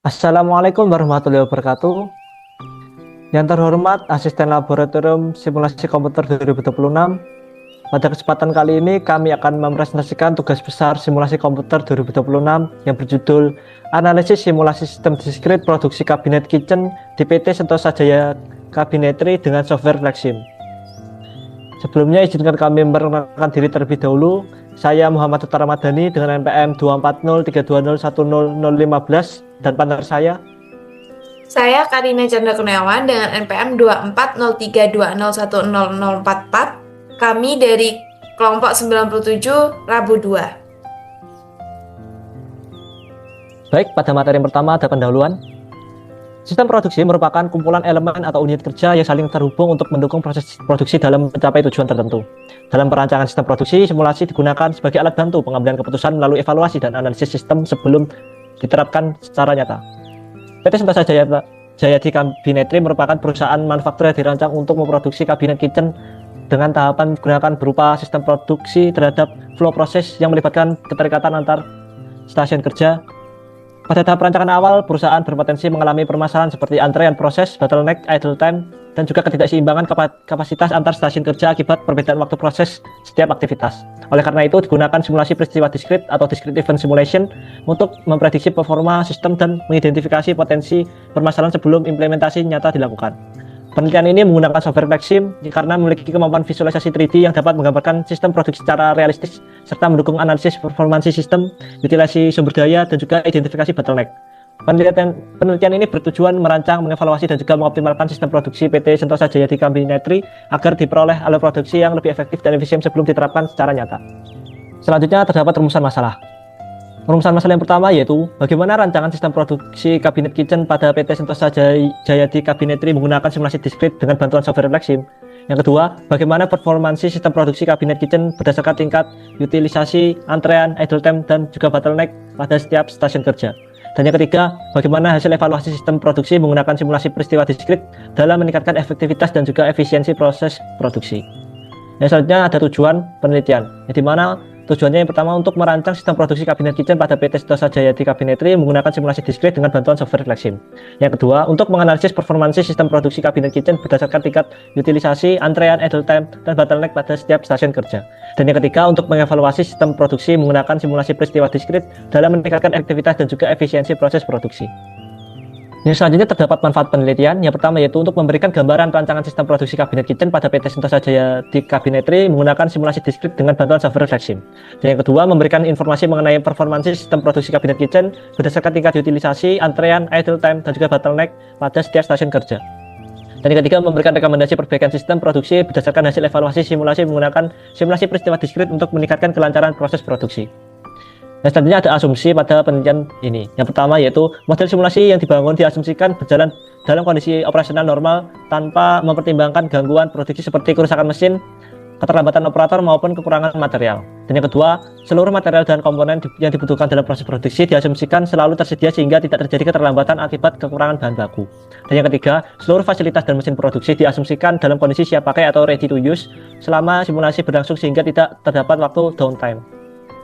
Assalamualaikum warahmatullahi wabarakatuh. Yang terhormat Asisten Laboratorium Simulasi Komputer 2026. Pada kesempatan kali ini kami akan mempresentasikan tugas besar simulasi komputer 2026 yang berjudul Analisis Simulasi Sistem Diskrit Produksi Kabinet Kitchen di PT Sentosa Jaya Cabinetry dengan software Flexim. Sebelumnya izinkan kami memperkenalkan diri terlebih dahulu. Saya Muhammad Utara Madani dengan NPM 24032010015 dan partner Saya Karina Chandra Kurniawan dengan NPM 24032010044. Kami dari kelompok 97 Rabu 2. Baik, pada materi yang pertama ada pendahuluan. Sistem produksi merupakan kumpulan elemen atau unit kerja yang saling terhubung untuk mendukung proses produksi dalam mencapai tujuan tertentu. Dalam perancangan sistem produksi, simulasi digunakan sebagai alat bantu pengambilan keputusan melalui evaluasi dan analisis sistem sebelum diterapkan secara nyata. PT Sentosa Jaya Cabinetry merupakan perusahaan manufaktur yang dirancang untuk memproduksi kabinet kitchen dengan tahapan digunakan berupa sistem produksi terhadap flow proses yang melibatkan keterikatan antar stasiun kerja. Pada tahap perancangan awal, perusahaan berpotensi mengalami permasalahan seperti antrean proses, bottleneck, idle time, dan juga ketidakseimbangan kapasitas antar stasiun kerja akibat perbedaan waktu proses setiap aktivitas. Oleh karena itu, digunakan simulasi peristiwa diskrit atau discrete event simulation untuk memprediksi performa sistem dan mengidentifikasi potensi permasalahan sebelum implementasi nyata dilakukan. Penelitian ini menggunakan software Flexim karena memiliki kemampuan visualisasi 3D yang dapat menggambarkan sistem produksi secara realistis serta mendukung analisis performansi sistem, utilisasi sumber daya, dan juga identifikasi bottleneck. Penelitian ini bertujuan merancang, mengevaluasi, dan juga mengoptimalkan sistem produksi PT Sentosa Jaya Cabinetry agar diperoleh alur produksi yang lebih efektif dan efisien sebelum diterapkan secara nyata. Selanjutnya terdapat rumusan masalah. Rumusan masalah yang pertama yaitu bagaimana rancangan sistem produksi kabinet kitchen pada PT Sentosa Jaya Cabinetry menggunakan simulasi diskrit dengan bantuan software Flexim. Yang kedua, bagaimana performansi sistem produksi kabinet kitchen berdasarkan tingkat utilisasi, antrean, idle time, dan juga bottleneck pada setiap stasiun kerja. Dan yang ketiga, bagaimana hasil evaluasi sistem produksi menggunakan simulasi peristiwa diskrit dalam meningkatkan efektivitas dan juga efisiensi proses produksi. Yang selanjutnya ada tujuan penelitian, di mana tujuannya yang pertama untuk merancang sistem produksi kabinet kitchen pada PT Sentosa Jaya Cabinetry menggunakan simulasi diskrit dengan bantuan software Flexim. Yang kedua, untuk menganalisis performansi sistem produksi kabinet kitchen berdasarkan tingkat utilisasi, antrean, idle time, dan bottleneck pada setiap stasiun kerja. Dan yang ketiga, untuk mengevaluasi sistem produksi menggunakan simulasi peristiwa diskrit dalam meningkatkan efektivitas dan juga efisiensi proses produksi. Yang selanjutnya terdapat manfaat penelitian. Yang pertama yaitu untuk memberikan gambaran rancangan sistem produksi kabinet kitchen pada PT Sentosa Jaya Cabinetry menggunakan simulasi diskrit dengan bantuan software Flexim. Dan yang kedua, memberikan informasi mengenai performansi sistem produksi kabinet kitchen berdasarkan tingkat utilisasi, antrean, idle time, dan juga bottleneck pada setiap stasiun kerja. Dan yang ketiga, memberikan rekomendasi perbaikan sistem produksi berdasarkan hasil evaluasi simulasi menggunakan simulasi peristiwa diskrit untuk meningkatkan kelancaran proses produksi. Dan selanjutnya ada asumsi pada penelitian ini. Yang pertama yaitu model simulasi yang dibangun diasumsikan berjalan dalam kondisi operasional normal tanpa mempertimbangkan gangguan produksi seperti kerusakan mesin, keterlambatan operator maupun kekurangan material. Dan yang kedua, seluruh material dan komponen yang dibutuhkan dalam proses produksi diasumsikan selalu tersedia sehingga tidak terjadi keterlambatan akibat kekurangan bahan baku. Dan yang ketiga, seluruh fasilitas dan mesin produksi diasumsikan dalam kondisi siap pakai atau ready to use selama simulasi berlangsung sehingga tidak terdapat waktu downtime.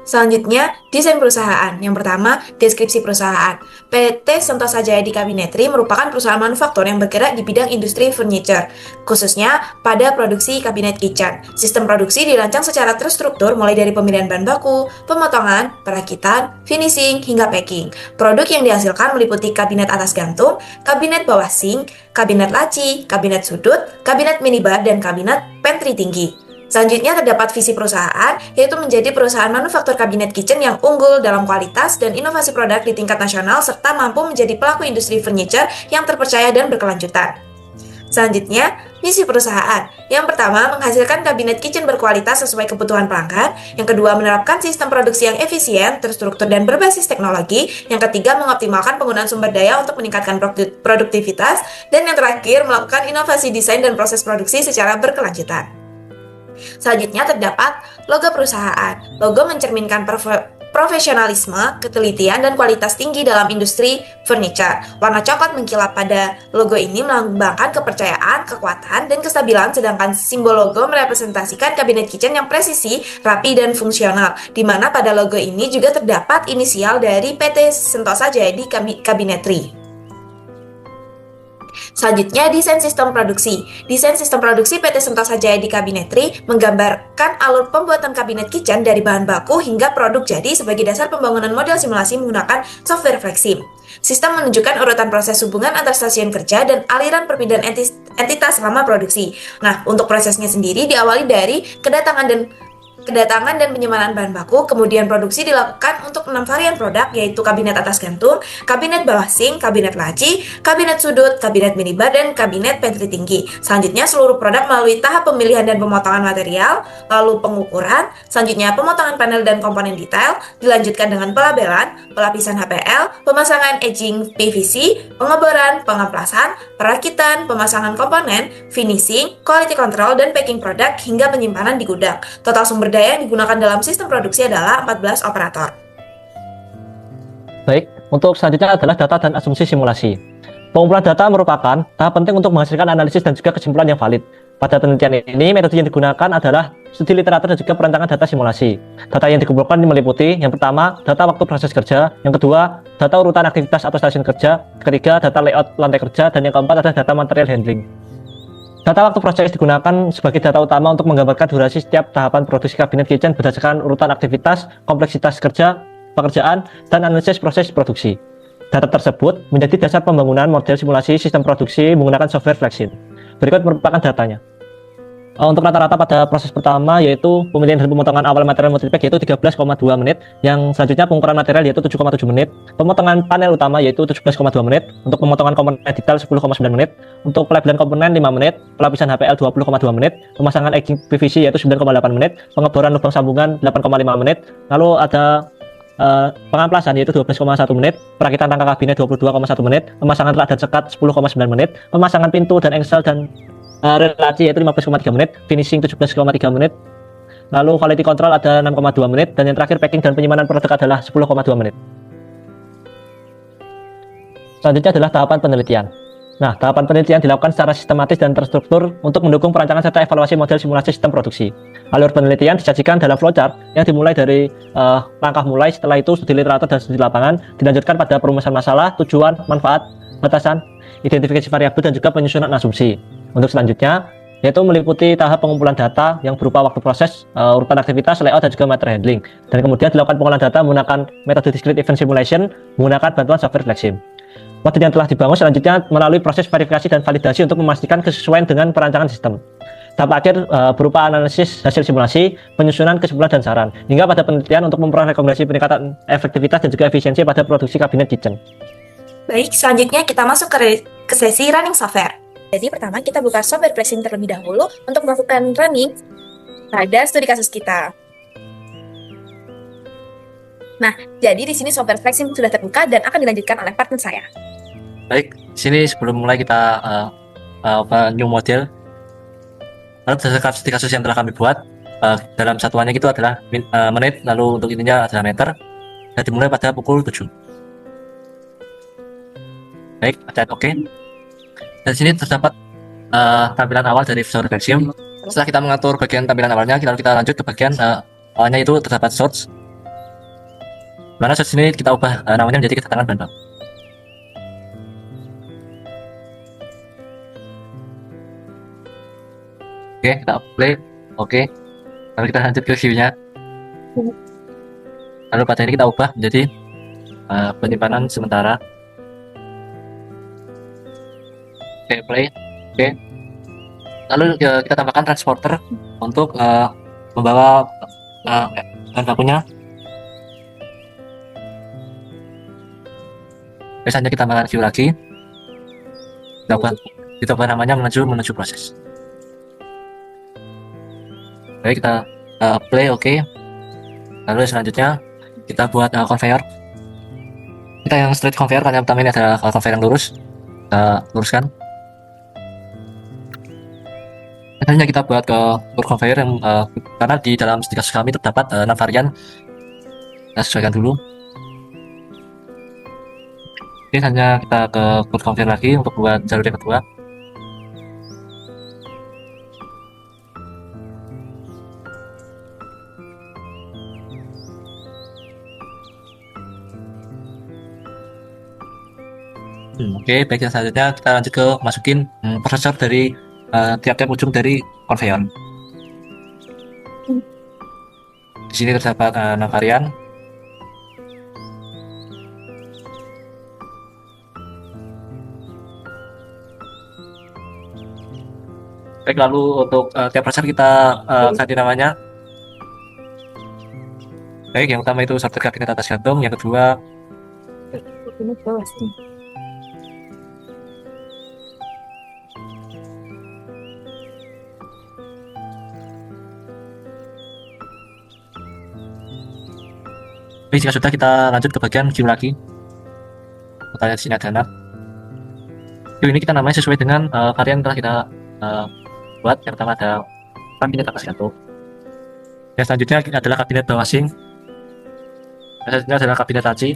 Selanjutnya, desain perusahaan. Yang pertama, deskripsi perusahaan. PT Sentosa Jaya Cabinetry merupakan perusahaan manufaktur yang bergerak di bidang industri furniture, khususnya pada produksi kabinet kitchen. Sistem produksi dirancang secara terstruktur mulai dari pemilihan bahan baku, pemotongan, perakitan, finishing, hingga packing. Produk yang dihasilkan meliputi kabinet atas gantung, kabinet bawah sink, kabinet laci, kabinet sudut, kabinet minibar, dan kabinet pantry tinggi. Selanjutnya terdapat visi perusahaan, yaitu menjadi perusahaan manufaktur kabinet kitchen yang unggul dalam kualitas dan inovasi produk di tingkat nasional serta mampu menjadi pelaku industri furniture yang terpercaya dan berkelanjutan. Selanjutnya, misi perusahaan. Yang pertama, menghasilkan kabinet kitchen berkualitas sesuai kebutuhan pelanggan. Yang kedua, menerapkan sistem produksi yang efisien, terstruktur, dan berbasis teknologi. Yang ketiga, mengoptimalkan penggunaan sumber daya untuk meningkatkan produktivitas. Dan yang terakhir, melakukan inovasi desain dan proses produksi secara berkelanjutan. Selanjutnya terdapat logo perusahaan. Logo mencerminkan profesionalisme, ketelitian, dan kualitas tinggi dalam industri furniture. Warna coklat mengkilap pada logo ini melambangkan kepercayaan, kekuatan, dan kestabilan, sedangkan simbol logo merepresentasikan kabinet kitchen yang presisi, rapi, dan fungsional, di mana pada logo ini juga terdapat inisial dari PT Sentosa Jayadi Cabinetry. Selanjutnya, desain sistem produksi. Desain sistem produksi PT Sentosa Jayadi Cabinetry menggambarkan alur pembuatan kabinet kitchen dari bahan baku hingga produk jadi sebagai dasar pembangunan model simulasi menggunakan software Flexim. Sistem menunjukkan urutan proses hubungan antar stasiun kerja dan aliran perpindahan entitas selama produksi. Nah, untuk prosesnya sendiri diawali dari kedatangan dan penyimpanan bahan baku, kemudian produksi dilakukan untuk 6 varian produk, yaitu kabinet atas gantung, kabinet bawah sink, kabinet laci, kabinet sudut, kabinet minibar, dan kabinet pantry tinggi. Selanjutnya, seluruh produk melalui tahap pemilihan dan pemotongan material, lalu pengukuran, selanjutnya pemotongan panel dan komponen detail, dilanjutkan dengan pelabelan, pelapisan HPL, pemasangan edging PVC, pengeboran, pengemplasan, perakitan, pemasangan komponen, finishing, quality control, dan packing produk, hingga penyimpanan di gudang. Total sumber daya yang digunakan dalam sistem produksi adalah 14 operator. Baik, untuk selanjutnya adalah data dan asumsi simulasi. Pengumpulan data merupakan tahap penting untuk menghasilkan analisis dan juga kesimpulan yang valid. Pada penelitian ini, metode yang digunakan adalah studi literatur dan juga perancangan data simulasi. Data yang dikumpulkan meliputi yang pertama, data waktu proses kerja, yang kedua, data urutan aktivitas atau stasiun kerja, ketiga, data layout lantai kerja, dan yang keempat adalah data material handling. Data waktu proses digunakan sebagai data utama untuk menggambarkan durasi setiap tahapan produksi kabinet kitchen berdasarkan urutan aktivitas, kompleksitas pekerjaan, dan analisis proses produksi. Data tersebut menjadi dasar pembangunan model simulasi sistem produksi menggunakan software Flexim. Berikut merupakan datanya. Untuk rata-rata pada proses pertama yaitu pemilihan dan pemotongan awal material multipack yaitu 13,2 menit, yang selanjutnya pengukuran material yaitu 7,7 menit, pemotongan panel utama yaitu 17,2 menit, untuk pemotongan komponen detail 10,9 menit, untuk pelabelan komponen 5 menit, pelapisan HPL 20,2 menit, pemasangan edging PVC yaitu 9,8 menit, pengeboran lubang sambungan 8,5 menit, lalu ada pengamplasan yaitu 12,1 menit, perakitan rangka kabinet 22,1 menit, pemasangan rak dan sekat 10,9 menit, pemasangan pintu dan engsel dan relasi yaitu 15,3 menit, finishing 17,3 menit, lalu quality control ada 6,2 menit, dan yang terakhir packing dan penyimpanan produk adalah 10,2 menit. Selanjutnya adalah tahapan penelitian. Nah, tahapan penelitian dilakukan secara sistematis dan terstruktur untuk mendukung perancangan serta evaluasi model simulasi sistem produksi. Alur penelitian disajikan dalam flowchart yang dimulai dari langkah mulai, setelah itu studi literatur dan studi lapangan, dilanjutkan pada perumusan masalah, tujuan, manfaat, batasan, identifikasi variabel, dan juga penyusunan asumsi. Untuk selanjutnya, yaitu meliputi tahap pengumpulan data yang berupa waktu proses, urutan aktivitas, layout, dan juga material handling. Dan kemudian dilakukan pengolahan data menggunakan metode discrete event simulation menggunakan bantuan software Flexim. Model yang telah dibangun selanjutnya melalui proses verifikasi dan validasi untuk memastikan kesesuaian dengan perancangan sistem. Tahap akhir berupa analisis hasil simulasi, penyusunan kesimpulan dan saran, hingga pada penelitian untuk memperoleh rekomendasi peningkatan efektivitas dan juga efisiensi pada produksi kabinet kitchen. Baik, selanjutnya kita masuk ke sesi running software. Jadi pertama kita buka software Flexim terlebih dahulu untuk melakukan running pada studi kasus kita. Nah, jadi di sini software Flexim sudah terbuka dan akan dilanjutkan oleh partner saya. Baik, di sini sebelum mulai kita new model, lalu berdasarkan studi kasus yang telah kami buat, dalam satuannya itu adalah menit, lalu untuk ininya adalah meter, dan dimulai pada pukul 7. Baik, pencet OK. Dan di sini terdapat tampilan awal dari software Flexim. Setelah kita mengatur bagian tampilan awalnya, lalu kita lanjut ke bagian awalnya itu terdapat source. Mana source ini kita ubah namanya menjadi kedatangan bahan baku. Oke, kita play. Oke. Lalu kita lanjut ke view-nya. Lalu pada ini kita ubah menjadi penyimpanan sementara. Oke, play. Oke. Lalu kita tambahkan transporter untuk membawa bahan bakunya. Biasanya kita tambahkan view lagi. Kita ubah namanya menuju proses. Baik, kita play. Oke. Lalu selanjutnya kita buat conveyor. Kita yang straight conveyor karena pertama ini adalah conveyor yang lurus. Kita luruskan. Biasanya kita buat ke conveyor yang karena di dalam studi kasus kami terdapat 6 varian Kita sesuaikan dulu. Oke, hanya kita ke code converter lagi untuk buat jalur yang kedua. Oke, baik, yang selanjutnya kita lanjut ke masukin prosesor dari tiap-tiap ujung dari konveyor. Di sini terdapat 6 varian. Baik, lalu untuk tiap prosesor kita ganti namanya. Baik, yang utama itu sortir kabinet atas gantung, yang kedua baik, jika sudah kita lanjut ke bagian queue lagi. Kita lihat di sini ada 6. Queue ini kita namanya sesuai dengan varian yang telah kita buat. Yang pertama ada kabinet atas gantung. Yang selanjutnya adalah kabinet bawasing. Yang selanjutnya adalah kabinet laci.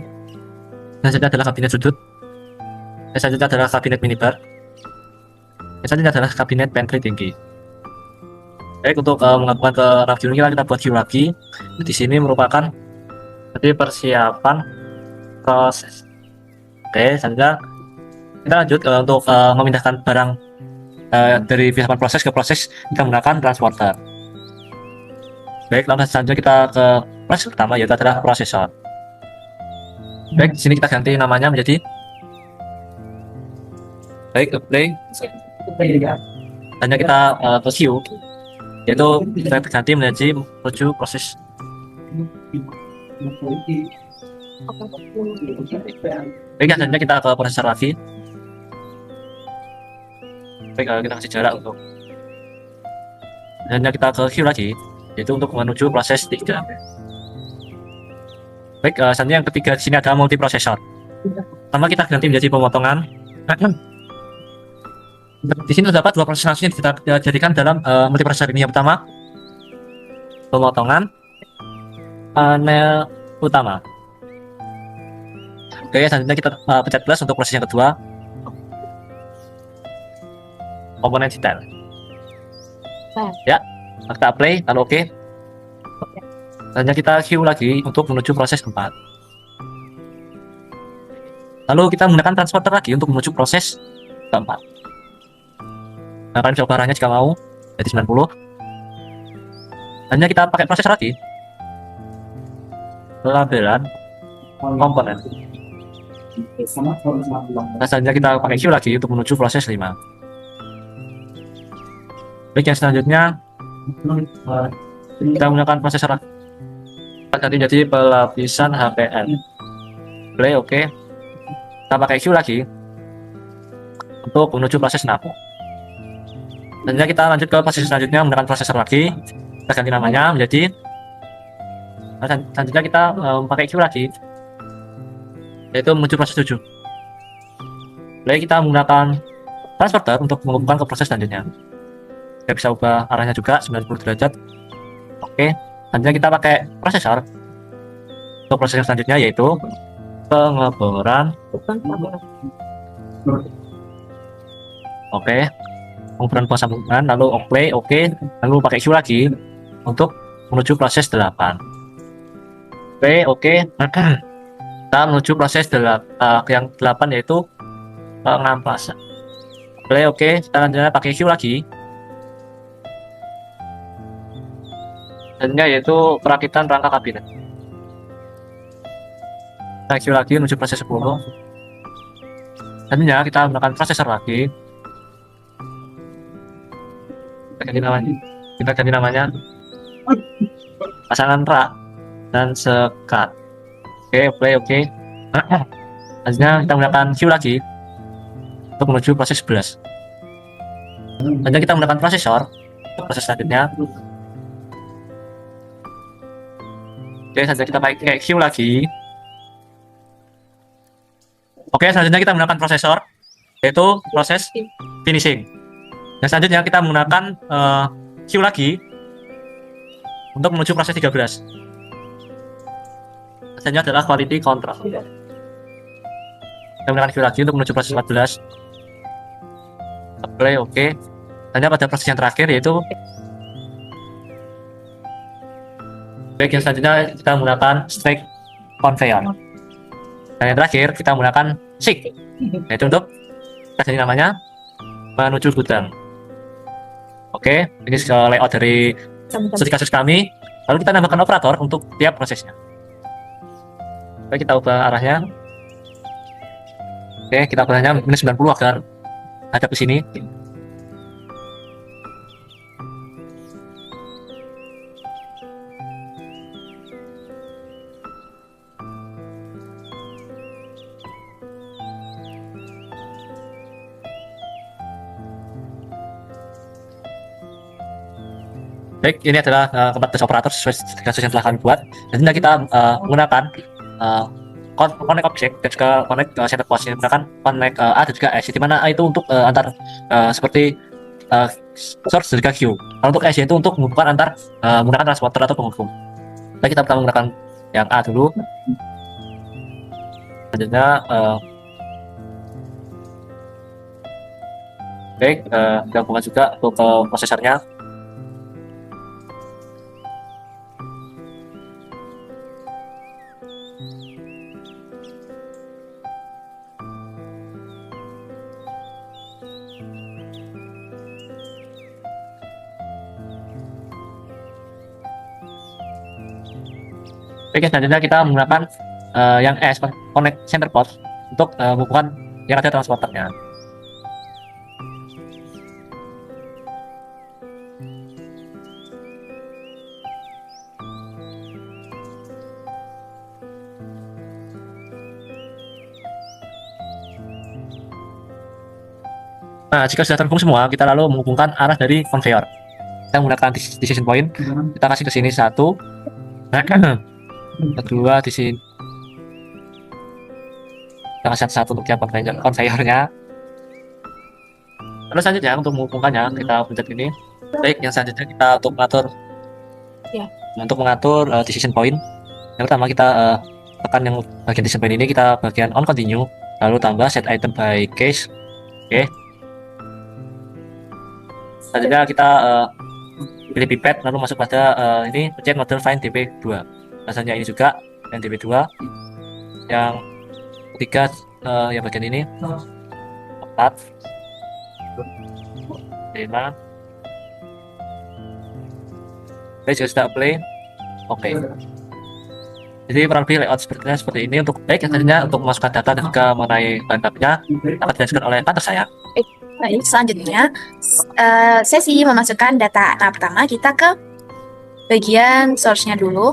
Yang selanjutnya adalah kabinet sudut. Yang selanjutnya adalah kabinet minibar. Yang selanjutnya adalah kabinet pantry tinggi. Baik, untuk melakukan ke review ini kita buat queue lagi. Di sini merupakan jadi persiapan proses. Oke, selanjutnya kita lanjut untuk memindahkan barang dari persiapan proses ke proses kita menggunakan transporter. Baik, lalu selanjutnya kita ke proses pertama, yaitu adalah prosesor. Baik, di sini kita ganti namanya menjadi baik play. Hanya kita ke queue, yaitu kita ganti menjadi menuju proses. Baik, selanjutnya kita ke prosesor lagi. Baik, kita kasih jarak untuk. Selanjutnya kita ke queue lagi, yaitu untuk menuju proses 3. Baik, selanjutnya yang ketiga di sini ada multiprosesor. Pertama kita ganti menjadi pemotongan. Di sini terdapat 2 proses langsung yang kita jadikan dalam multiprosesor ini. Yang pertama pemotongan panel utama. Oke, selanjutnya kita pencet plus untuk proses yang kedua, komponen detail. Ya, kita play, lalu oke. Selanjutnya kita queue lagi untuk menuju proses 4. Lalu kita menggunakan transporter lagi untuk menuju proses keempat. Nah, kalian bisa ubah arahnya jika mau jadi 90. Hanya kita pakai prosesor lagi, pelabelan komponen. Nah, selanjutnya kita pakai queue lagi untuk menuju proses 5. Baik, yang selanjutnya kita menggunakan prosesor lagi. Nanti jadi pelapisan HPN. Play, oke. Kita pakai queue lagi untuk menuju proses 6. Selanjutnya kita lanjut ke proses selanjutnya menggunakan prosesor lagi. Kita ganti namanya menjadi. Selanjutnya kita pakai queue lagi, yaitu menuju proses 7. Lalu kita menggunakan transporter untuk menghubungkan ke proses selanjutnya. Kita bisa ubah arahnya juga 90 derajat. Oke, selanjutnya kita pakai prosesor untuk proses yang selanjutnya, yaitu pengeboran. Oke, pengeboran buang sambungan, lalu oke, lalu pakai queue lagi untuk menuju proses 8. Oke, kita menuju proses yang 8, yaitu pengampasan. Oke, kita lanjutnya pakai queue lagi, selanjutnya yaitu perakitan rangka kabinet. Kita queue lagi menuju proses 10. Selanjutnya kita menggunakan prosesor lagi. Kita ganti namanya pasangan rak dan sekat. Oke. Selanjutnya kita menggunakan queue lagi untuk menuju proses 11. Selanjutnya kita menggunakan prosesor untuk proses selanjutnya. Oke, selanjutnya kita pakai queue lagi. Oke, selanjutnya kita menggunakan prosesor, yaitu proses finishing. Dan selanjutnya kita menggunakan queue lagi untuk menuju proses 13. Selanjutnya adalah quality control. Kita menggunakan view lagi untuk menuju proses 14. Apply, oke. Hanya pada proses yang terakhir yaitu baik, yang selanjutnya kita menggunakan stack conveyor. Dan yang terakhir kita menggunakan SIG, yaitu untuk jadi namanya menuju gudang. Oke, ini layout dari studi kasus kami. Lalu kita nambahkan operator untuk tiap prosesnya. Oke, kita ubah arahnya. Oke, kita ubahnya minus 90 agar ada ke sini. Baik, ini adalah keempat operator sesuai kasus yang telah kami buat. Dan nanti kita menggunakan connect object dan juga connect center post. Ini menggunakan connect A dan juga S, di mana A itu untuk antar seperti source dan juga queue. Kalau untuk S itu untuk menghubungkan antar menggunakan transporter atau penghubung. Jadi kita pertama menggunakan yang A dulu. Selanjutnya baik, kita hubungkan juga untuk prosesornya. Oke, selanjutnya kita menggunakan yang S, connect center port, untuk menghubungkan yang ada transporternya. Nah, jika sudah terhubung semua, kita lalu menghubungkan arah dari conveyor. Kita menggunakan decision point, kita kasih ke sini satu, kedua di sini. Kita kasih satu untuk tiap conveyornya. Lalu selanjutnya untuk menghubungkannya kita pencet ini. Baik, yang selanjutnya kita untuk mengatur, untuk mengatur decision point. Yang pertama kita tekan yang bagian decision point ini, kita bagian on continue, lalu tambah set item by case. Oke. Selanjutnya kita pilih pipet, lalu masuk pada ini pencet model find dp2. Rasanya ini juga yang dp2. Yang ketiga yang bagian ini 4 5. Oke, sudah apply. Oke. Jadi kurang lebih layout seperti ini untuk baik. Selanjutnya untuk memasukkan data dan juga mengenai bahan bakunya dapat dijelaskan oleh kantor saya. Baik, selanjutnya sesi memasukkan data. Nah, pertama kita ke bagian source-nya dulu.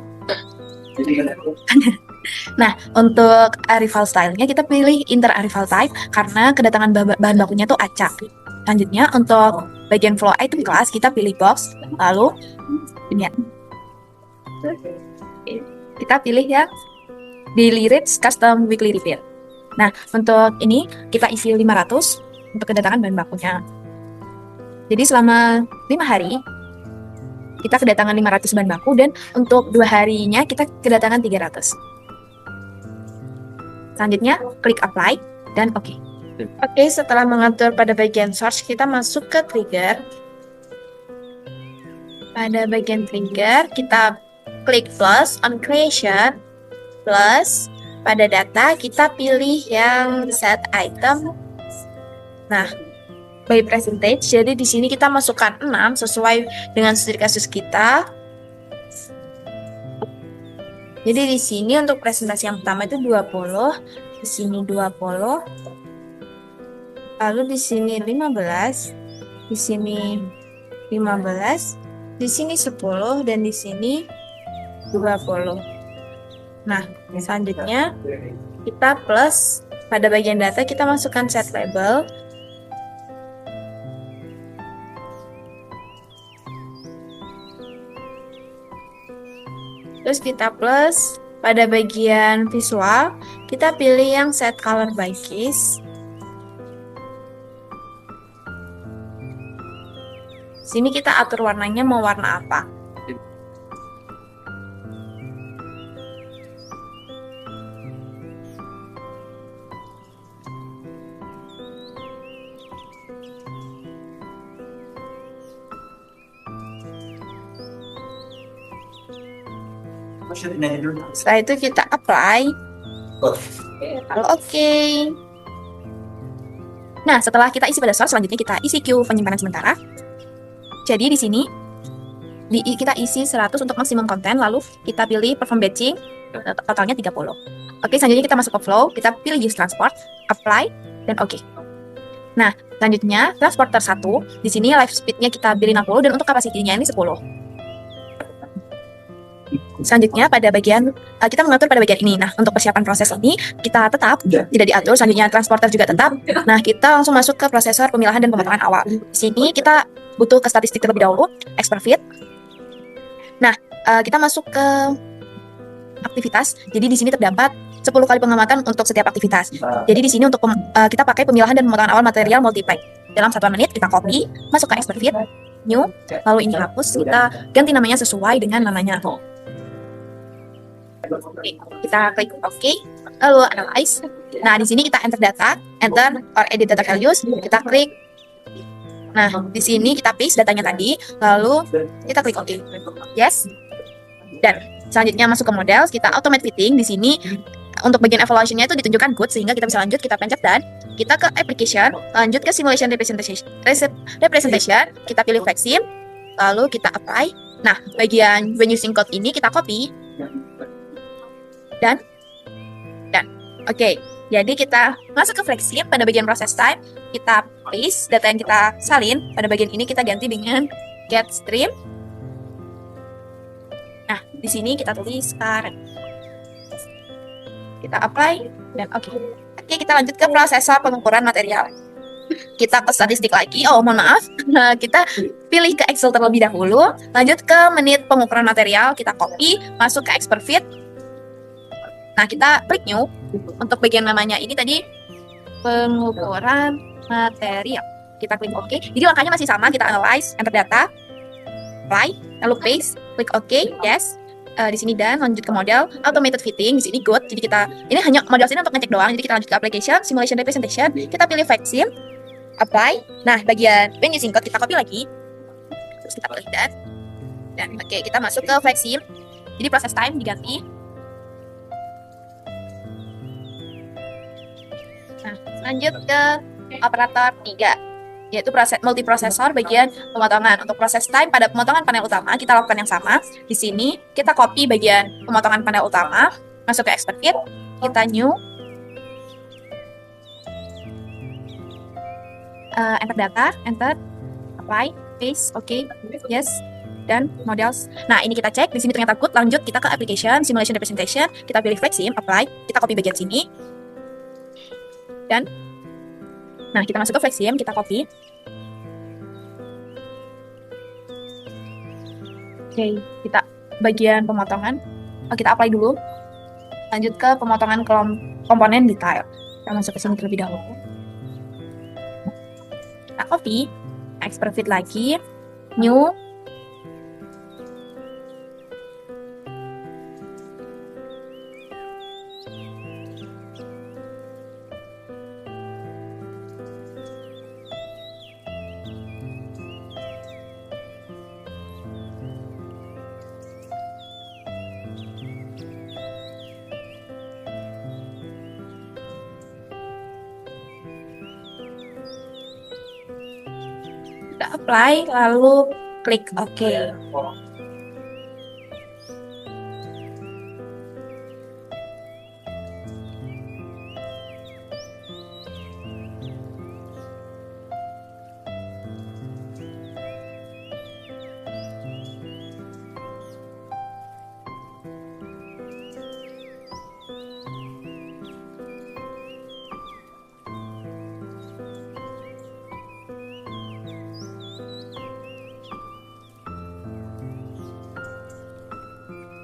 Nah, untuk arrival style-nya kita pilih inter arrival type karena kedatangan bahan bakunya tuh acak. Selanjutnya untuk bagian flow item class kita pilih box, lalu ini ya. Kita pilih yang daily rates custom weekly repair. Nah, untuk ini kita isi 500 untuk kedatangan bahan bakunya. Jadi selama 5 hari kita kedatangan 500 bahan baku, dan untuk 2 harinya kita kedatangan 300. Selanjutnya klik apply dan oke. Oke, setelah mengatur pada bagian source, kita masuk ke trigger. Pada bagian trigger kita klik plus on creation, plus pada data kita pilih yang set item. Nah, by percentage, jadi di sini kita masukkan 6 sesuai dengan studi kasus kita. Jadi di sini untuk presentasi yang pertama itu 20, di sini 20, lalu di sini 15, di sini 15, di sini 10, dan di sini 20. Nah, selanjutnya kita plus pada bagian data kita masukkan set label. Terus kita plus pada bagian visual, kita pilih yang set color by case. Sini kita atur warnanya mau warna apa. Setelah itu kita apply. Lalu oke. Nah, setelah kita isi pada source, selanjutnya kita isi queue penyimpanan sementara. Jadi di sini kita isi 100 untuk maksimum konten, lalu kita pilih perform batching, totalnya 30. Oke, selanjutnya kita masuk ke flow, kita pilih use transport, apply, dan oke. Nah, selanjutnya transporter 1, di sini live speed-nya kita pilih 60 dan untuk kapasitinya ini 10. Selanjutnya pada bagian kita mengatur pada bagian ini. Nah, untuk persiapan proses ini kita tetap tidak diatur. Selanjutnya transporter juga tetap. Nah, kita langsung masuk ke prosesor pemilahan dan pemotongan awal. Di sini kita butuh ke statistik terlebih dahulu, expert fit. Nah, kita masuk ke aktivitas. Jadi di sini terdapat 10 kali pengamatan untuk setiap aktivitas. Jadi di sini untuk kita pakai pemilahan dan pemotongan awal material multiplex. Dalam 1 menit kita copy, masuk ke expert fit, new, lalu ini hapus, kita ganti namanya sesuai dengan namanya. Oke, kita klik OK, lalu analyze. Nah, di sini kita enter data, enter or edit data values, kita klik. Nah, di sini kita paste datanya tadi, lalu kita klik OK. Yes. Dan selanjutnya masuk ke model, kita automate fitting. Di sini untuk bagian evaluation-nya itu ditunjukkan good, sehingga kita bisa lanjut, kita pencet dan kita ke application, lanjut ke simulation representation, kita pilih flexim, lalu kita apply. Nah, bagian when using code ini kita copy. Dan oke, jadi kita masuk ke flexim pada bagian process time, kita paste data yang kita salin pada bagian ini, kita ganti dengan get stream. Nah, di sini kita tulis current, kita apply dan oke. Oke, kita lanjut ke prosesor pengukuran material. Kita ke statistik lagi. Oh, mohon maaf. Kita pilih ke Excel terlebih dahulu, lanjut ke menit pengukuran material, kita copy, masuk ke expert fit. Nah, kita klik new. Untuk bagian namanya ini tadi pengukuran material. Kita klik OK. Jadi langkahnya masih sama, kita analyze, enter data, apply, lalu paste, klik OK, yes. Di sini dan lanjut ke model, automated fitting, di sini good. Jadi kita ini hanya model sini untuk ngecek doang. Jadi kita lanjut ke application, simulation representation, kita pilih flexim, apply. Nah, bagian when using code kita copy lagi. Terus kita pilih dan oke, kita masuk ke flexim. Jadi proses time diganti. Nah, lanjut ke operator 3, yaitu multiprosesor bagian pemotongan. Untuk proses time pada pemotongan panel utama, kita lakukan yang sama. Di sini, kita copy bagian pemotongan panel utama, masuk ke expert fit, kita new, enter data, enter, apply, paste, oke, yes, dan models. Nah, ini kita cek, di sini ternyata good, lanjut kita ke application, simulation representation, kita pilih flexim, apply, kita copy bagian sini, dan nah, kita masuk ke flexim, kita copy. Oke, kita bagian pemotongan, kita apply dulu. Lanjut ke pemotongan komponen detail. Kita masuk ke sini terlebih dahulu. Kita copy, expert fit lagi, new. Kita apply, lalu klik OK.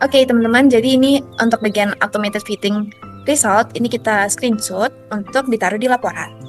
Oke, teman-teman, jadi ini untuk bagian automated fitting result, ini kita screenshot untuk ditaruh di laporan.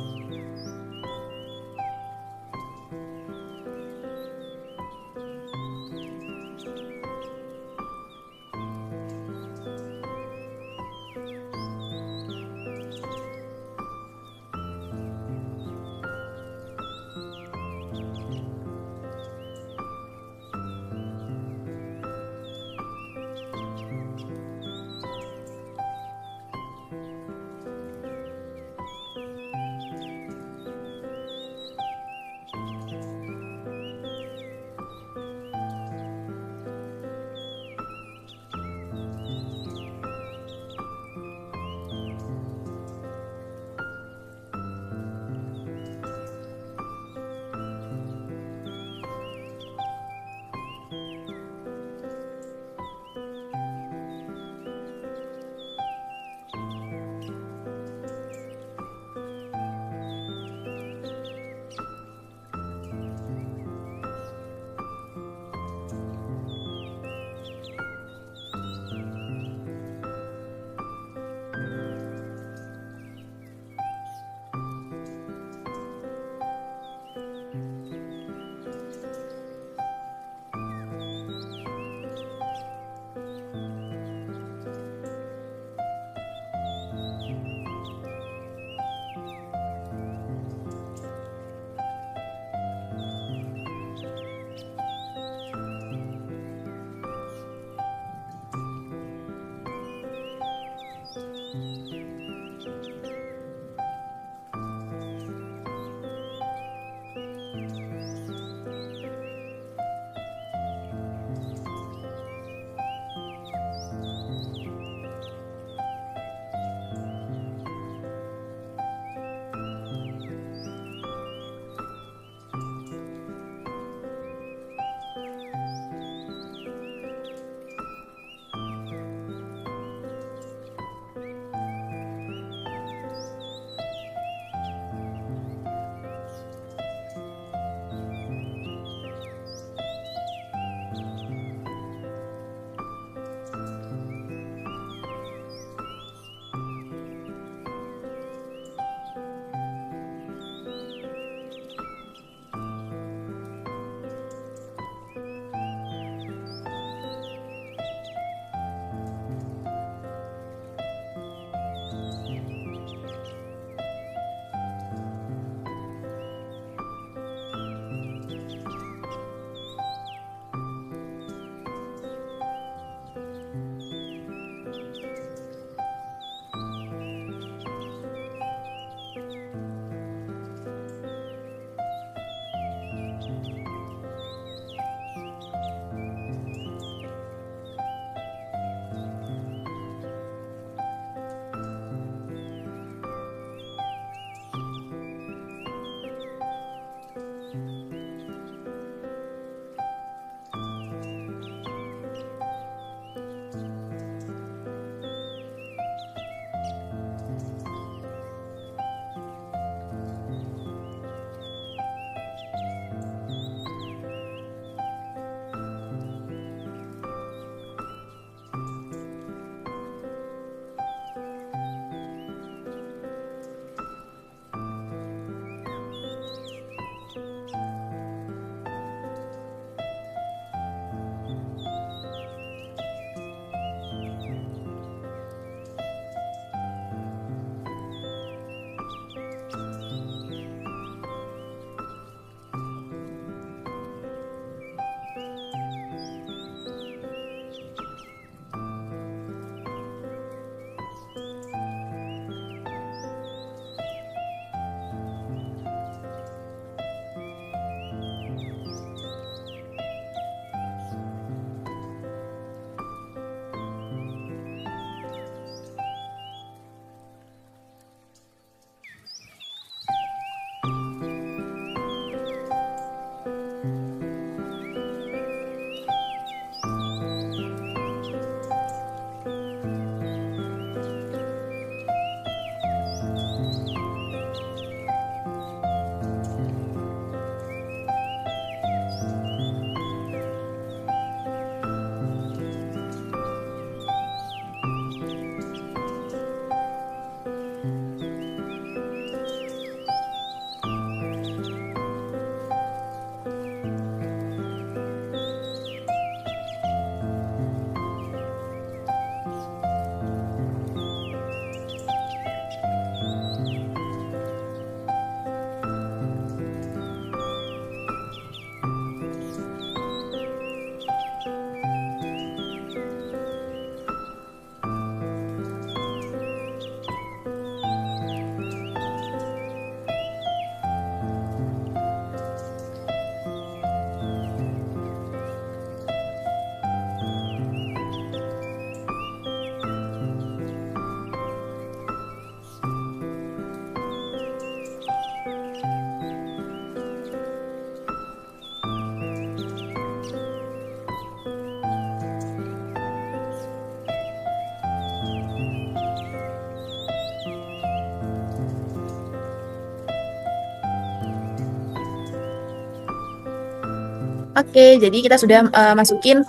Oke, jadi kita sudah masukin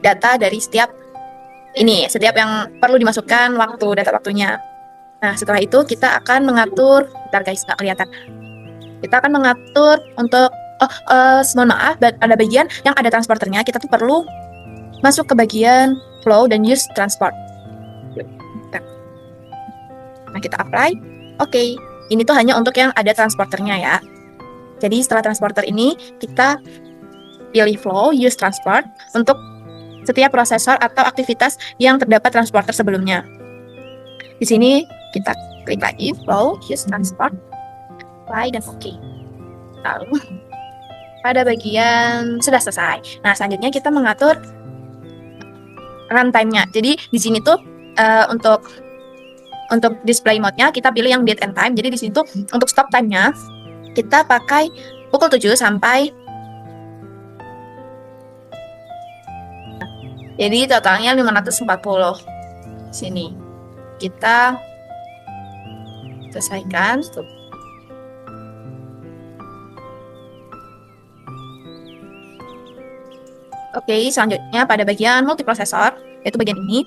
data dari setiap yang perlu dimasukkan data waktunya. Nah, setelah itu kita akan mengatur, bentar guys, nggak kelihatan. Kita akan mengatur untuk, mohon maaf, ada bagian yang ada transporternya, kita tuh perlu masuk ke bagian flow dan use transport. Nah, kita apply. Oke, ini tuh hanya untuk yang ada transporternya ya. Jadi setelah transporter ini, kita pilih flow, use transport untuk setiap prosesor atau aktivitas yang terdapat transporter sebelumnya. Di sini kita klik lagi flow, use transport, apply dan oke. Lalu pada bagian sudah selesai. Nah, selanjutnya kita mengatur runtime-nya. Jadi di sini tuh untuk display mode-nya kita pilih yang date and time. Jadi di sini tuh untuk stop time-nya kita pakai pukul 7 sampai, jadi totalnya 540. Sini kita selesaikan. Oke, selanjutnya pada bagian multiprosesor, yaitu bagian ini,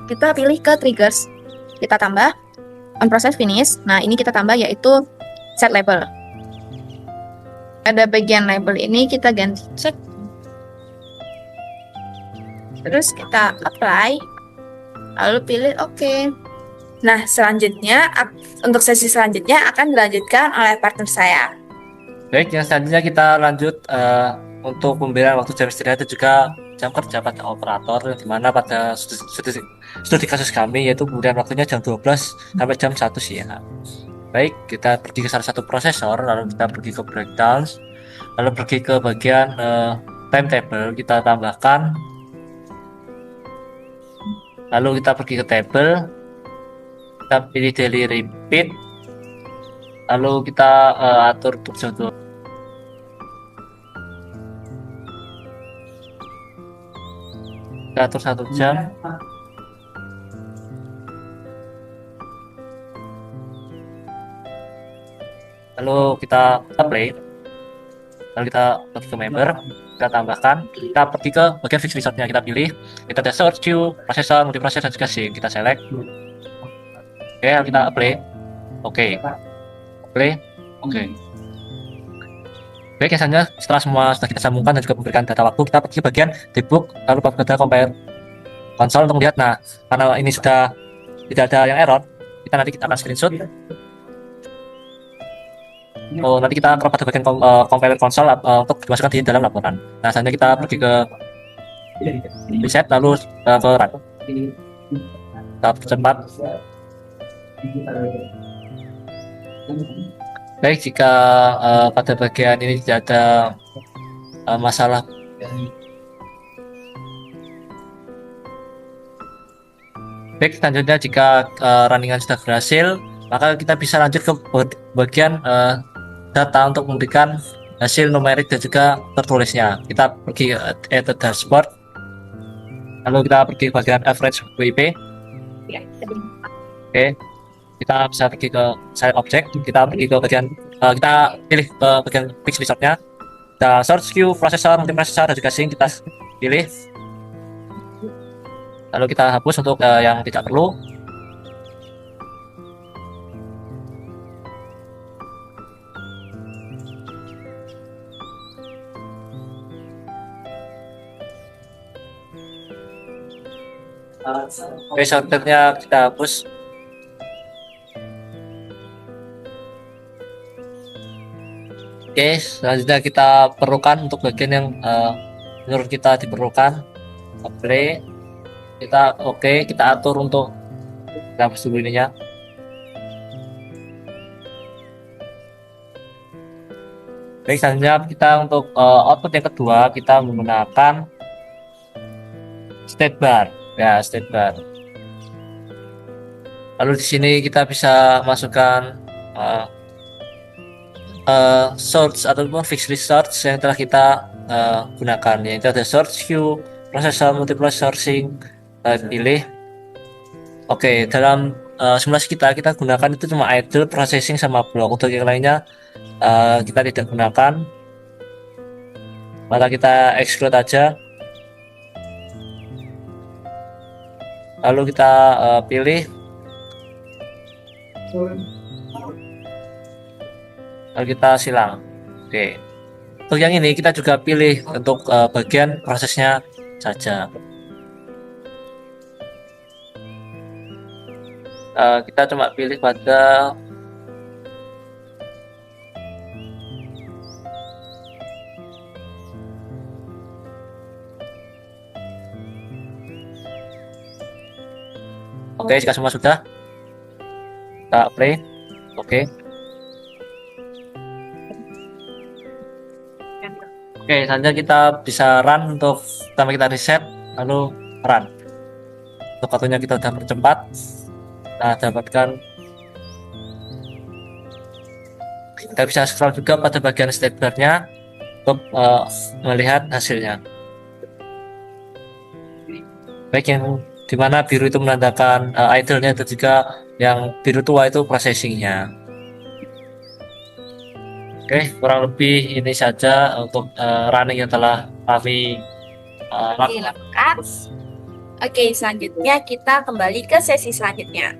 kita pilih ke triggers. Kita tambah on process finish. Nah, ini kita tambah yaitu set label. Pada bagian label ini kita ganti set. Terus kita apply. Lalu pilih oke. Nah, selanjutnya untuk sesi selanjutnya akan dilanjutkan oleh partner saya. Baik, yang selanjutnya kita lanjut untuk pemberian waktu jam istirahat dan juga jam kerja pada operator, di mana pada studi kasus kami yaitu pemberian waktunya jam 12 sampai jam 1 siang. Baik, kita pergi ke salah satu prosesor, lalu kita pergi ke breakdowns, lalu pergi ke bagian timetable, kita tambahkan, lalu kita pergi ke table, kita pilih daily repeat, lalu kita atur untuk jadwal. Kita atur 1 jam. Lalu kita play, lalu kita pergi ke member, kita tambahkan, kita pergi ke bagian fix resortnya, kita pilih, kita ada search queue, prosesor, multiproses, dan juga sync, kita select. Oke, kita play. Oke, play. Oke. Baik, biasanya setelah semua sudah kita sambungkan dan juga memberikan data waktu, kita pergi ke bagian debug, lalu pada compare konsol untuk melihat. Nah, karena ini sudah tidak ada yang error, kita akan screenshot. Oh, nanti kita crop pada bagian compiler konsol untuk dimasukkan di dalam laporan. Nah, selanjutnya kita pergi ke reset, lalu ke run. Kita percepat. Baik, jika pada bagian ini tidak ada masalah. Baik, selanjutnya jika runningan sudah berhasil, maka kita bisa lanjut ke bagian data untuk memberikan hasil numerik dan juga tertulisnya. Kita pergi ke edit dashboard, lalu kita pergi ke bagian average WIP. Oke, kita bisa pergi ke side object, kita pergi ke bagian kita pilih ke bagian fix resortnya, kita search queue, prosesor, multiprosesor, dan juga sync kita pilih, lalu kita hapus untuk yang tidak perlu. Resorternya kita hapus. Oke, selanjutnya kita perlukan untuk bagian yang menurut kita diperlukan. Oke, kita atur untuk kita hapus dulu ininya. Baik, selanjutnya kita untuk output yang kedua kita menggunakan state bar. Ya, state bar. Lalu di sini kita bisa masukkan source ataupun fixed resource yang telah kita gunakan, yaitu ada source queue, prosesor, multiprocessor, sync, pilih. Oke, dalam simulasi kita gunakan itu cuma idle, processing, sama block. Untuk yang lainnya kita tidak gunakan. maka kita exclude aja. Lalu kita pilih, lalu kita silang. Oke. Untuk yang ini kita juga pilih untuk bagian prosesnya saja. Kita cuma pilih pada Oke, jika semua sudah, kita play. Oke. Oke, selanjutnya kita bisa run untuk pertama kita reset, lalu run. Untuk waktunya kita sudah percepat. Nah, dapatkan. Kita bisa scroll juga pada bagian state bar-nya untuk melihat hasilnya. Baik, yang dimana biru itu menandakan idle-nya, dan juga yang biru tua itu processing-nya. Oke, kurang lebih ini saja untuk running yang telah kami lakukan. Dilakukan. Oke, selanjutnya kita kembali ke sesi selanjutnya.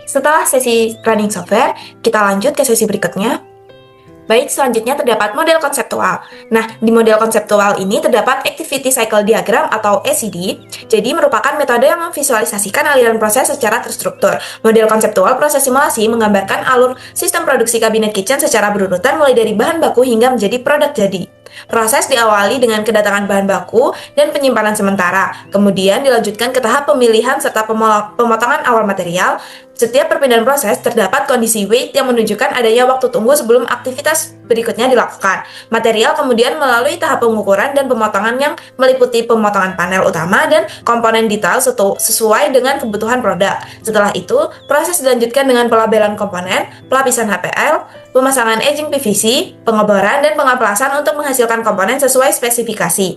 Setelah sesi running software, kita lanjut ke sesi berikutnya. Baik, selanjutnya terdapat model konseptual. Nah, di model konseptual ini terdapat Activity Cycle Diagram atau ACD, jadi merupakan metode yang memvisualisasikan aliran proses secara terstruktur. Model konseptual proses simulasi menggambarkan alur sistem produksi kabinet kitchen secara berurutan mulai dari bahan baku hingga menjadi produk jadi. Proses diawali dengan kedatangan bahan baku dan penyimpanan sementara, kemudian dilanjutkan ke tahap pemilihan serta pemotongan awal material. Setiap perpindahan proses terdapat kondisi wait yang menunjukkan adanya waktu tunggu sebelum aktivitas berikutnya dilakukan. Material kemudian melalui tahap pengukuran dan pemotongan yang meliputi pemotongan panel utama dan komponen detail sesuai dengan kebutuhan produk. Setelah itu, proses dilanjutkan dengan pelabelan komponen, pelapisan HPL, pemasangan edging PVC, pengoboran, dan pengaplasan untuk menghasilkan komponen sesuai spesifikasi.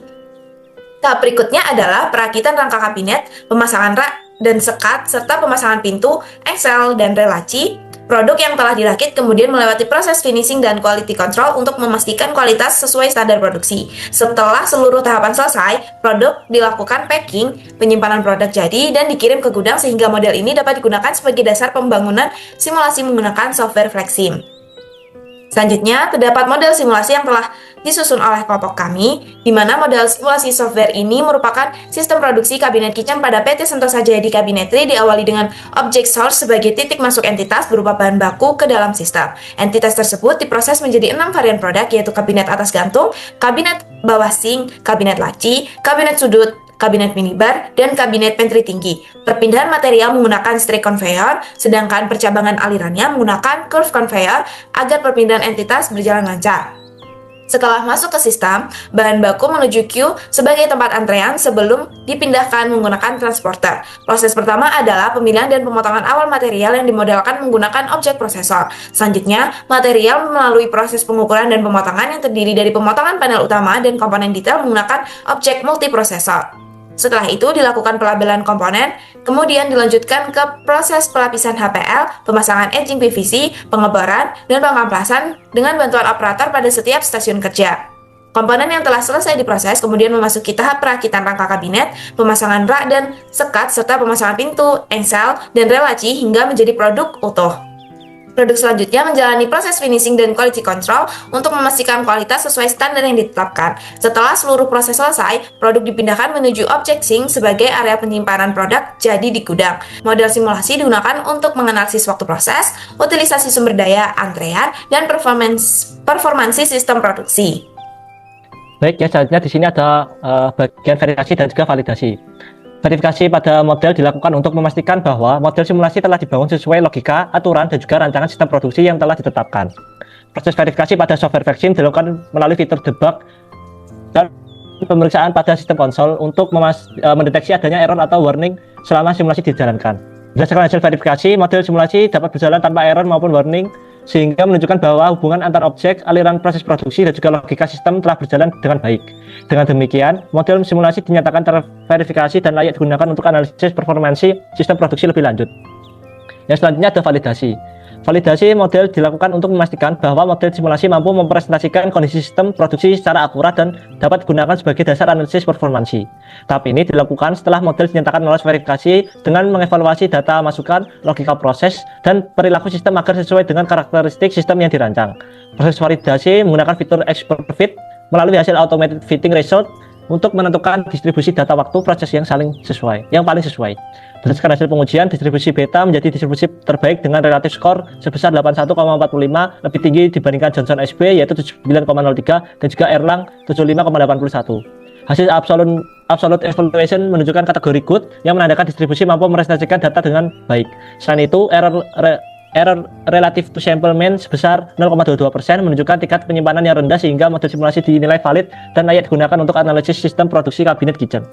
Tahap berikutnya adalah perakitan rangka kabinet, pemasangan rak dan sekat, serta pemasangan pintu, engsel, dan rel laci. Produk yang telah dirakit kemudian melewati proses finishing dan quality control untuk memastikan kualitas sesuai standar produksi. Setelah seluruh tahapan selesai, produk dilakukan packing, penyimpanan produk jadi, dan dikirim ke gudang sehingga model ini dapat digunakan sebagai dasar pembangunan simulasi menggunakan software FlexSim. Selanjutnya, terdapat model simulasi yang telah disusun oleh kelompok kami, di mana model simulasi software ini merupakan sistem produksi kabinet kitchen pada PT Sentosa Jayadi Cabinetry diawali dengan object source sebagai titik masuk entitas berupa bahan baku ke dalam sistem. Entitas tersebut diproses menjadi 6 varian produk, yaitu kabinet atas gantung, kabinet bawah sink, kabinet laci, kabinet sudut, kabinet minibar, dan kabinet pantry tinggi. Perpindahan material menggunakan straight conveyor, sedangkan percabangan alirannya menggunakan curve conveyor agar perpindahan entitas berjalan lancar. Setelah masuk ke sistem, bahan baku menuju queue sebagai tempat antrean sebelum dipindahkan menggunakan transporter. Proses pertama adalah pemilihan dan pemotongan awal material yang dimodelkan menggunakan objek prosesor. Selanjutnya, material melalui proses pengukuran dan pemotongan yang terdiri dari pemotongan panel utama dan komponen detail menggunakan objek multiprosesor. Setelah itu dilakukan pelabelan komponen, kemudian dilanjutkan ke proses pelapisan HPL, pemasangan edging PVC, pengeboran, dan pengamplasan dengan bantuan operator pada setiap stasiun kerja. Komponen yang telah selesai diproses kemudian memasuki tahap perakitan rangka kabinet, pemasangan rak dan sekat, serta pemasangan pintu, engsel, dan rel laci hingga menjadi produk utuh. Produk selanjutnya menjalani proses finishing dan quality control untuk memastikan kualitas sesuai standar yang ditetapkan. Setelah seluruh proses selesai, produk dipindahkan menuju objek sink sebagai area penyimpanan produk jadi di gudang. Model simulasi digunakan untuk menganalisis waktu proses, utilisasi sumber daya, antrean, dan performansi sistem produksi. Baik ya, selanjutnya di sini ada bagian verifikasi dan juga validasi. Verifikasi pada model dilakukan untuk memastikan bahwa model simulasi telah dibangun sesuai logika, aturan, dan juga rancangan sistem produksi yang telah ditetapkan. Proses verifikasi pada software FlexSim dilakukan melalui fitur debug dan pemeriksaan pada sistem konsol untuk mendeteksi adanya error atau warning selama simulasi dijalankan. Berdasarkan hasil verifikasi, model simulasi dapat berjalan tanpa error maupun warning, sehingga menunjukkan bahwa hubungan antar objek, aliran proses produksi, dan juga logika sistem telah berjalan dengan baik. Dengan demikian, model simulasi dinyatakan terverifikasi dan layak digunakan untuk analisis performansi sistem produksi lebih lanjut. Yang selanjutnya ada validasi. Validasi model dilakukan untuk memastikan bahwa model simulasi mampu mempresentasikan kondisi sistem produksi secara akurat dan dapat digunakan sebagai dasar analisis performansi. Tahap ini dilakukan setelah model dinyatakan lolos verifikasi dengan mengevaluasi data masukan, logika proses, dan perilaku sistem agar sesuai dengan karakteristik sistem yang dirancang. Proses validasi menggunakan fitur expert fit melalui hasil automated fitting result untuk menentukan distribusi data waktu proses yang paling sesuai. Berdasarkan hasil pengujian, distribusi beta menjadi distribusi terbaik dengan relatif skor sebesar 81,45, lebih tinggi dibandingkan Johnson SB yaitu 79,03 dan juga Erlang 75,81. Hasil absolute evaluation menunjukkan kategori good yang menandakan distribusi mampu merepresentasikan data dengan baik. Selain itu, error relative to sample mean sebesar 0,22% menunjukkan tingkat penyimpanan yang rendah sehingga model simulasi dinilai valid dan layak digunakan untuk analisis sistem produksi kabinet kitchen.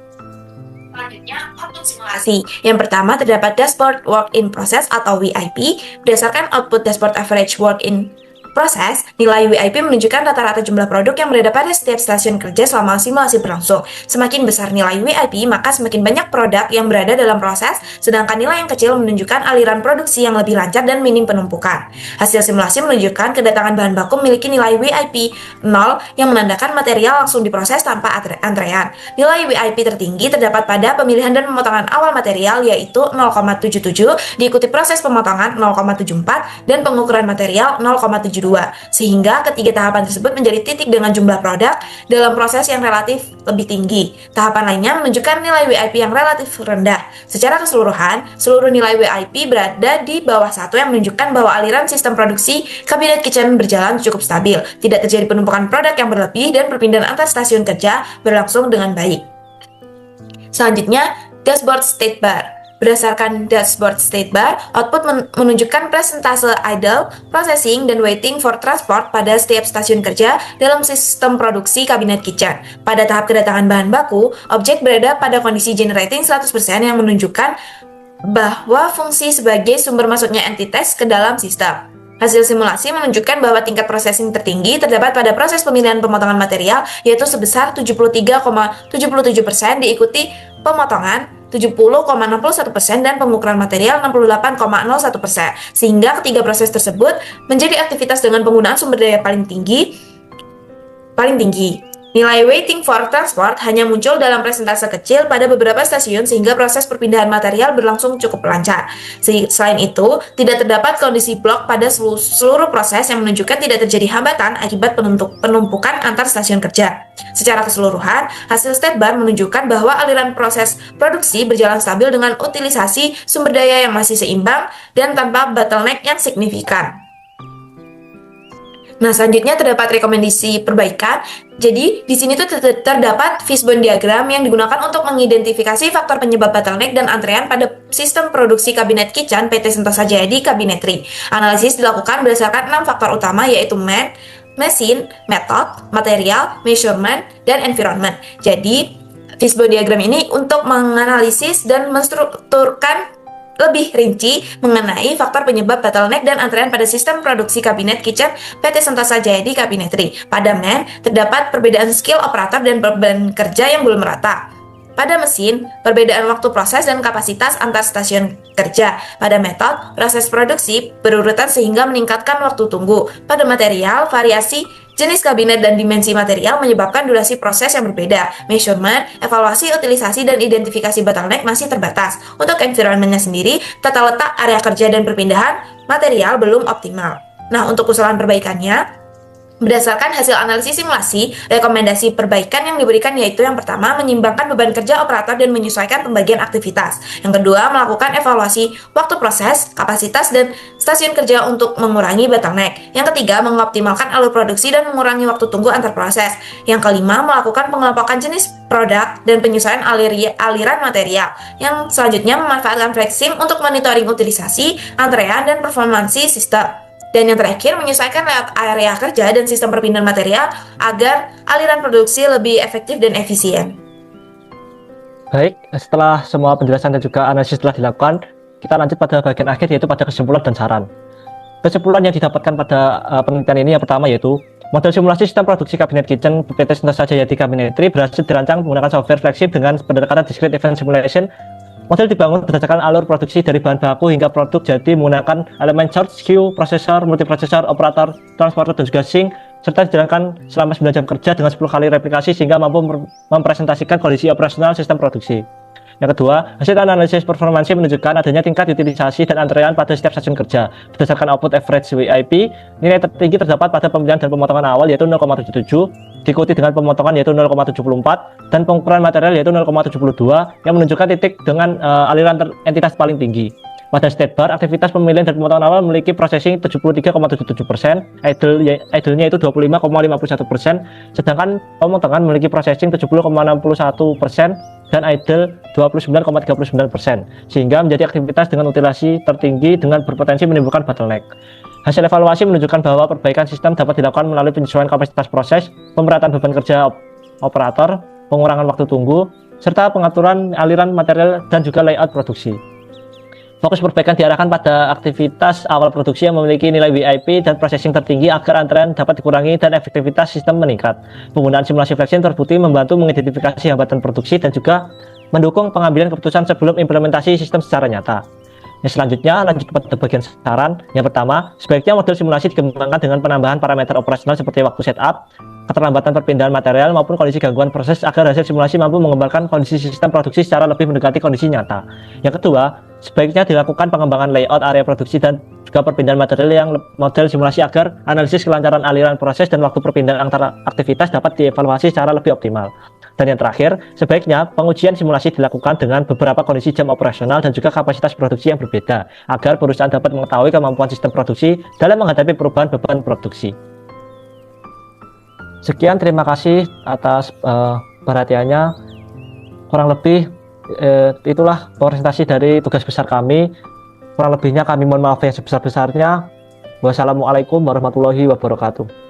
Selanjutnya, output simulasi. Yang pertama terdapat dashboard work in process atau WIP. Berdasarkan output dashboard average work in proses, nilai WIP menunjukkan rata-rata jumlah produk yang berada pada setiap stasiun kerja selama simulasi berlangsung. Semakin besar nilai WIP, maka semakin banyak produk yang berada dalam proses, sedangkan nilai yang kecil menunjukkan aliran produksi yang lebih lancar dan minim penumpukan. Hasil simulasi menunjukkan kedatangan bahan baku memiliki nilai WIP 0 yang menandakan material langsung diproses tanpa antrean. Nilai WIP tertinggi terdapat pada pemilihan dan pemotongan awal material yaitu 0,77, diikuti proses pemotongan 0,74 dan pengukuran material 0,72. Sehingga ketiga tahapan tersebut menjadi titik dengan jumlah produk dalam proses yang relatif lebih tinggi. Tahapan lainnya menunjukkan nilai WIP yang relatif rendah. Secara keseluruhan, seluruh nilai WIP berada di bawah satu yang menunjukkan bahwa aliran sistem produksi kabinet kitchen berjalan cukup stabil, tidak terjadi penumpukan produk yang berlebih, dan perpindahan antar stasiun kerja berlangsung dengan baik. Selanjutnya, dashboard state bar. Berdasarkan dashboard state bar, output menunjukkan presentase idle, processing, dan waiting for transport pada setiap stasiun kerja dalam sistem produksi kabinet kitchen. Pada tahap kedatangan bahan baku, objek berada pada kondisi generating 100% yang menunjukkan bahwa fungsi sebagai sumber masuknya entitas ke dalam sistem. Hasil simulasi menunjukkan bahwa tingkat processing tertinggi terdapat pada proses pemilihan pemotongan material yaitu sebesar 73,77%, diikuti pemotongan 70,61% dan pengukuran material 68,01%. Sehingga ketiga proses tersebut menjadi aktivitas dengan penggunaan sumber daya paling tinggi. Nilai waiting for transport hanya muncul dalam presentase kecil pada beberapa stasiun sehingga proses perpindahan material berlangsung cukup lancar. Selain itu, tidak terdapat kondisi blok pada seluruh proses yang menunjukkan tidak terjadi hambatan akibat penumpukan antar stasiun kerja. Secara keseluruhan, hasil state bar menunjukkan bahwa aliran proses produksi berjalan stabil dengan utilisasi sumber daya yang masih seimbang dan tanpa bottleneck yang signifikan. Nah, selanjutnya terdapat rekomendasi perbaikan. Jadi, di sini tuh terdapat fishbone diagram yang digunakan untuk mengidentifikasi faktor penyebab bottleneck dan antrean pada sistem produksi kabinet kitchen PT Sentosa Jayadi Kabinetri. Analisis dilakukan berdasarkan 6 faktor utama yaitu mesin, method, material, measurement, dan environment. Jadi, fishbone diagram ini untuk menganalisis dan menstrukturkan lebih rinci mengenai faktor penyebab bottleneck dan antrean pada sistem produksi kabinet kitchen PT Sentosa Jayadi Kabinetri. Pada MEN, terdapat perbedaan skill operator dan beban kerja yang belum merata. Pada mesin, perbedaan waktu proses dan kapasitas antar stasiun kerja. Pada metode, proses produksi berurutan sehingga meningkatkan waktu tunggu. Pada material, variasi jenis kabinet dan dimensi material menyebabkan durasi proses yang berbeda. Measurement, evaluasi, utilisasi, dan identifikasi bottleneck masih terbatas. Untuk environment-nya sendiri, tata letak area kerja dan perpindahan material belum optimal. Nah, untuk usulan perbaikannya, berdasarkan hasil analisis simulasi, rekomendasi perbaikan yang diberikan yaitu yang pertama, menyimbangkan beban kerja operator dan menyesuaikan pembagian aktivitas. Yang kedua, melakukan evaluasi waktu proses, kapasitas, dan stasiun kerja untuk mengurangi bottleneck. Yang ketiga, mengoptimalkan alur produksi dan mengurangi waktu tunggu antar proses. Yang kelima, melakukan pengelompokan jenis produk dan penyesuaian aliran material. Yang selanjutnya, memanfaatkan flexing untuk monitoring utilisasi, antrean, dan performansi sistem. Dan yang terakhir, menyesuaikan layout area kerja dan sistem perpindahan material agar aliran produksi lebih efektif dan efisien. Baik, setelah semua penjelasan dan juga analisis telah dilakukan, kita lanjut pada bagian akhir yaitu pada kesimpulan dan saran. Kesimpulan yang didapatkan pada penelitian ini yang pertama yaitu model simulasi sistem produksi kabinet kitchen PT Sentosa Jayadi Kabinetri berhasil dirancang menggunakan software flagship dengan pendekatan discrete event simulation Model dibangun berdasarkan alur produksi dari bahan baku hingga produk jadi menggunakan elemen source, queue, prosesor, multiprosesor, operator, transporter, dan juga sync, serta dijalankan selama 9 jam kerja dengan 10 kali replikasi sehingga mampu mempresentasikan kondisi operasional sistem produksi. Yang kedua, hasil analisis performansi menunjukkan adanya tingkat utilisasi dan antrean pada setiap stasiun kerja. Berdasarkan output average WIP, nilai tertinggi terdapat pada pemilihan dan pemotongan awal yaitu 0,77, diikuti dengan pemotongan yaitu 0,74, dan pengukuran material yaitu 0,72 yang menunjukkan titik dengan aliran entitas paling tinggi. Pada state bar, aktivitas pemilihan dan pemotongan awal memiliki processing 73,77%, idle-nya itu 25,51%, sedangkan pemotongan memiliki processing 70,61% dan idle 29,39%, sehingga menjadi aktivitas dengan utilasi tertinggi dengan berpotensi menimbulkan bottleneck. Hasil evaluasi menunjukkan bahwa perbaikan sistem dapat dilakukan melalui penyesuaian kapasitas proses, pemerataan beban kerja operator, pengurangan waktu tunggu, serta pengaturan aliran material dan juga layout produksi. Fokus perbaikan diarahkan pada aktivitas awal produksi yang memiliki nilai WIP dan processing tertinggi agar antrean dapat dikurangi dan efektivitas sistem meningkat. Penggunaan simulasi flexing terbukti membantu mengidentifikasi hambatan produksi dan juga mendukung pengambilan keputusan sebelum implementasi sistem secara nyata. Yang selanjutnya, lanjut pada bagian saran. Yang pertama, sebaiknya model simulasi dikembangkan dengan penambahan parameter operasional seperti waktu setup, keterlambatan perpindahan material maupun kondisi gangguan proses agar hasil simulasi mampu mengembangkan kondisi sistem produksi secara lebih mendekati kondisi nyata. Yang kedua, sebaiknya dilakukan pengembangan layout area produksi dan juga perpindahan material yang model simulasi agar analisis kelancaran aliran proses dan waktu perpindahan antara aktivitas dapat dievaluasi secara lebih optimal. Dan yang terakhir, sebaiknya pengujian simulasi dilakukan dengan beberapa kondisi jam operasional dan juga kapasitas produksi yang berbeda agar perusahaan dapat mengetahui kemampuan sistem produksi dalam menghadapi perubahan beban produksi. Sekian, terima kasih atas perhatiannya. Kurang lebih itulah presentasi dari tugas besar kami. Kurang lebihnya kami mohon maaf yang sebesar-besarnya. Wassalamualaikum warahmatullahi wabarakatuh.